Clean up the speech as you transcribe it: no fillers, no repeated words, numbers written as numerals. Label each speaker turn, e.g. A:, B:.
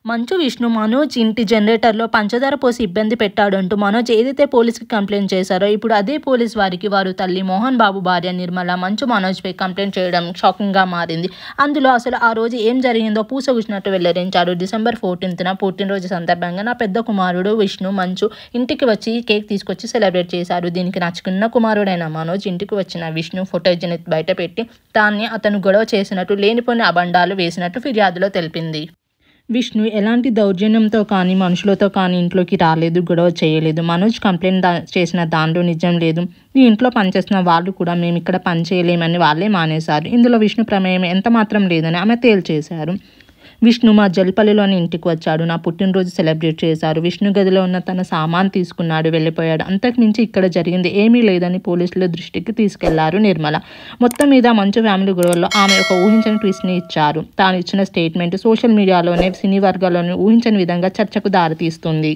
A: మంచు విష్ణు మనోజ్ ఇంటి జనరేటర్లో పంచదార పోసి ఇబ్బంది పెట్టాడు అంటూ మనోజ్ ఏదైతే పోలీస్కి కంప్లైంట్ చేశారో ఇప్పుడు అదే పోలీస్ వారు తల్లి మోహన్ బాబు భార్య నిర్మల మంచు మనోజ్పై కంప్లైంట్ చేయడం షాకింగ్గా మారింది. అందులో అసలు ఆ రోజు ఏం జరిగిందో పూసగుచ్చినట్టు వెల్లడించారు. డిసెంబర్ 14న పుట్టినరోజు సందర్భంగా నా పెద్ద కుమారుడు విష్ణు మంచు ఇంటికి వచ్చి కేక్ తీసుకొచ్చి సెలబ్రేట్ చేశారు. దీనికి నా చిన్న కుమారుడైన మనోజ్ ఇంటికి వచ్చిన విష్ణు ఫోటోజెని బయటపెట్టి దాన్ని అతను గొడవ చేసినట్టు లేనిపోని అబండాలు వేసినట్టు ఫిర్యాదులో తెలిపింది. విష్ణు ఎలాంటి దౌర్జన్యంతో కానీ మనుషులతో కానీ ఇంట్లోకి రాలేదు, గొడవ చేయలేదు. మనోజ్ కంప్లైంట్ చేసిన దాంట్లో నిజం లేదు. ఈ ఇంట్లో పనిచేస్తున్న వాళ్ళు కూడా మేము ఇక్కడ పని చేయలేమని వాళ్ళే మానేశారు. ఇందులో విష్ణు ప్రమేయం ఎంత మాత్రం లేదని ఆమె తేల్చేశారు. విష్ణు మా జల్పల్లిలోని ఇంటికి వచ్చాడు. నా పుట్టినరోజు సెలబ్రేట్ చేశారు. విష్ణు గదిలో ఉన్న తన సామాన్ తీసుకున్నాడు, వెళ్ళిపోయాడు. అంతకుమించి ఇక్కడ జరిగింది ఏమీ లేదని పోలీసుల దృష్టికి తీసుకెళ్లారు నిర్మల. మొత్తం మీద మంచు ఫ్యామిలీ గొడవల్లో ఆమె ఒక ఊహించని ట్విస్ట్ని ఇచ్చారు. తాను ఇచ్చిన స్టేట్మెంట్ సోషల్ మీడియాలోనే సినీ వర్గాల్లోనే ఊహించని విధంగా చర్చకు దారితీస్తుంది.